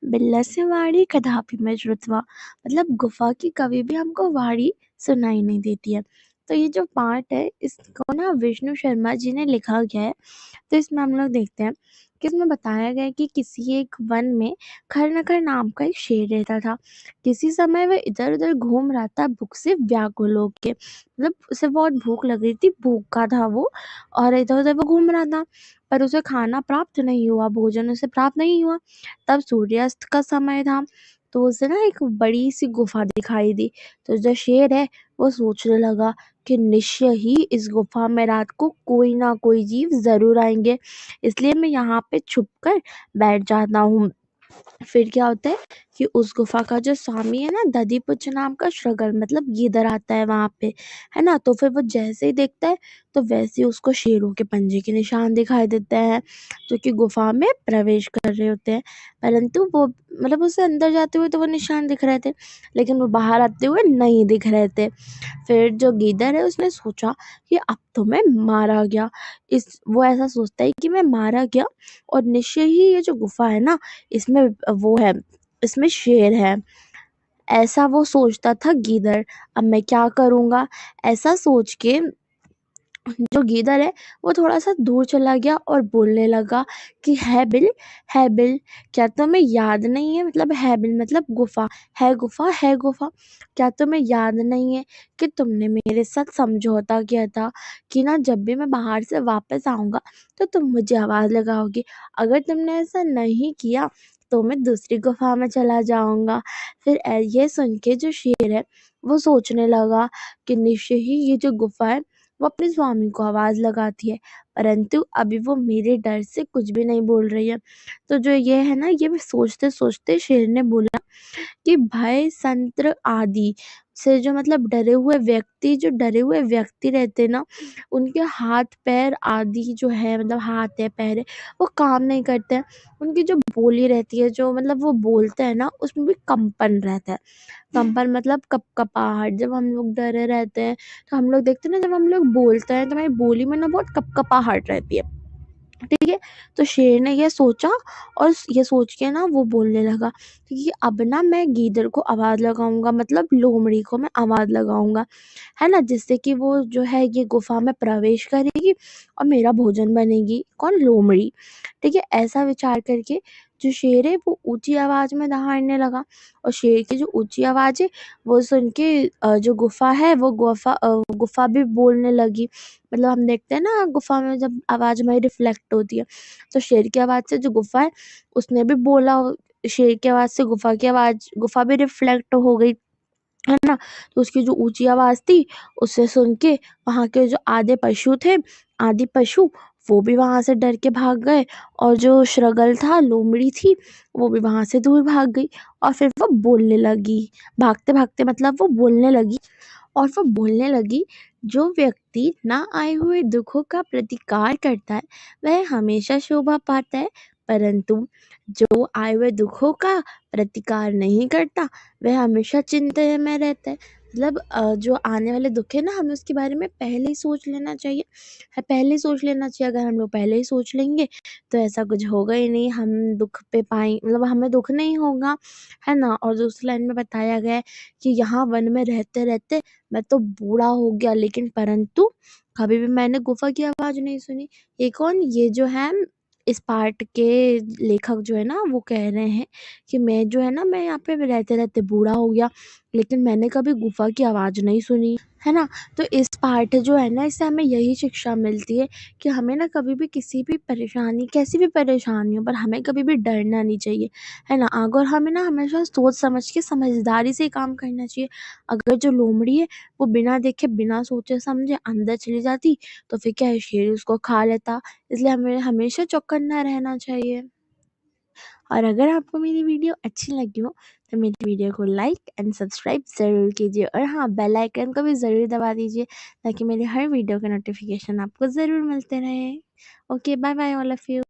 बिल्ला से वाणी कदापि में श्रुत्वा, मतलब गुफा की कभी भी हमको वाणी सुनाई नहीं देती है। तो ये जो पार्ट है इसको ना विष्णु शर्मा जी ने लिखा गया है। तो इसमें हम लोग देखते हैं कि इसमें बताया गया है कि किसी एक वन में खरनखर नाम का एक शेर रहता था। किसी समय वह इधर उधर घूम रहा था भूख से व्याकुल होके, मतलब उसे बहुत भूख लग रही थी, भूखा था वो और इधर उधर वो घूम रहा था, पर उसे खाना प्राप्त नहीं हुआ, भोजन उसे प्राप्त नहीं हुआ। तब सूर्यास्त का समय था, तो उसे ना एक बड़ी सी गुफा दिखाई दी। तो जो शेर है वो सोचने लगा कि निश्चय ही इस गुफा में रात को कोई ना कोई जीव जरूर आएंगे, इसलिए मैं यहाँ पे छुप कर बैठ जाता हूँ। फिर क्या होता है कि उस गुफा का जो स्वामी है ना, दधीपुच्छ नाम का श्रगल, मतलब गिदर आता है वहां पे, है ना। तो फिर वो जैसे ही देखता है तो वैसे ही उसको शेरों के पंजे के निशान दिखाई देते हैं जो कि गुफा में प्रवेश कर रहे होते हैं। परंतु वो, मतलब उसे अंदर जाते हुए तो वो निशान दिख रहे थे, लेकिन वो बाहर आते हुए नहीं दिख रहे थे। फिर जो गीदड़ है उसने सोचा कि अब तो मैं मारा गया। इस वो ऐसा सोचता है कि मैं मारा गया और निश्चय ही ये जो गुफा है ना, इसमें वो है, इसमें शेर है। ऐसा वो सोचता था गीदड़। अब मैं क्या करूंगा, ऐसा सोच के जो गीदड़ है वो थोड़ा सा दूर चला गया और बोलने लगा कि है बिल, क्या तुम्हें याद नहीं है, मतलब है बिल मतलब गुफा, है गुफा, क्या तुम्हें याद नहीं है कि तुमने मेरे साथ समझौता किया था कि ना जब भी मैं बाहर से वापस आऊंगा तो तुम मुझे आवाज लगाओगी, अगर तुमने ऐसा नहीं किया तो मैं दूसरी गुफा में चला जाऊंगा। फिर ये सुन के जो शेर है वो सोचने लगा कि निश्चय ही ये जो गुफा है वो अपने स्वामी को आवाज लगाती है, परंतु अभी वो मेरे डर से कुछ भी नहीं बोल रही है। तो जो ये है ना, ये भी सोचते सोचते शेर ने बोला कि भय संत्र आदि से जो, मतलब डरे हुए व्यक्ति रहते ना, उनके हाथ पैर आदि जो है, मतलब हाथ है पैर है, वो काम नहीं करते हैं। उनकी जो बोली रहती है, जो मतलब वो बोलते हैं ना, उसमें भी कंपन रहता है। कंपन मतलब कपकपाहट। जब हम लोग डरे रहते हैं तो हम लोग देखते हैं ना, जब हम लोग बोलते हैं तो हमारी बोली में ना बहुत कपकपाहट रहती है, ठीक है। तो शेर ने ये सोचा और ये सोच के ना वो बोलने लगा कि अब ना मैं गीदड़ को आवाज लगाऊंगा, मतलब लोमड़ी को मैं आवाज लगाऊंगा, है ना, जिससे कि वो जो है ये गुफा में प्रवेश करेगी और मेरा भोजन बनेगी, कौन, लोमड़ी। ठीक है, ऐसा विचार करके जो शेर है वो ऊंची आवाज में दहाड़ने लगा। और शेर की जो ऊंची आवाज है वो सुन के जो गुफा है वो गुफा भी बोलने लगी। मतलब हम देखते हैं ना गुफा में जब आवाज हमारी रिफ्लेक्ट होती है, तो शेर की आवाज से जो गुफा है उसने भी बोला, शेर की आवाज से गुफा भी रिफ्लेक्ट हो गई, है ना। तो उसकी जो ऊंची आवाज थी उसे सुन के वहां के जो आदि पशु, वो भी वहां से डर के भाग गए। और जो श्रगल था, लोमड़ी थी, वो भी वहां से दूर भाग गई। और फिर वो बोलने लगी, भागते भागते मतलब वो बोलने लगी, और वो बोलने लगी, जो व्यक्ति ना आए हुए दुखों का प्रतिकार करता है वह हमेशा शोभा पाता है, परंतु जो आए हुए दुखों का प्रतिकार नहीं करता वह हमेशा चिंता में रहता है। मतलब जो आने वाले दुख है ना, हमें उसके बारे में पहले ही सोच लेना चाहिए, है पहले ही सोच लेना चाहिए। अगर हम लोग पहले ही सोच लेंगे तो ऐसा कुछ होगा ही नहीं, हम दुख पे पाए, मतलब हमें दुख नहीं होगा, है ना। और दूसरी लाइन में बताया गया है कि यहाँ वन में रहते रहते मैं तो बूढ़ा हो गया, लेकिन परंतु कभी भी मैंने गुफा की आवाज नहीं सुनी। ये कौन, ये जो है इस पार्ट के लेखक जो है ना वो कह रहे हैं कि मैं जो है ना, मैं यहाँ पे रहते रहते बूढ़ा हो गया, लेकिन मैंने कभी गुफा की आवाज नहीं सुनी, है ना। तो इस पार्ट जो है ना, इससे हमें यही शिक्षा मिलती है कि हमें ना कभी भी किसी भी परेशानी, कैसी भी परेशानी हो, पर हमें कभी भी डरना नहीं चाहिए, है ना। अगर हमें ना हमेशा सोच समझ के समझदारी से काम करना चाहिए। अगर जो लोमड़ी है वो बिना देखे बिना सोचे समझे अंदर चली जाती तो फिर क्या है, शेर उसको खा लेता। इसलिए हमें हमेशा चौकन्ना रहना चाहिए। और अगर आपको मेरी वीडियो अच्छी लगी हो तो मेरी वीडियो को लाइक एंड सब्सक्राइब ज़रूर कीजिए, और हाँ, बेल आइकन को भी ज़रूर दबा दीजिए ताकि मेरी हर वीडियो के नोटिफिकेशन आपको ज़रूर मिलते रहे। Okay, bye bye all of you.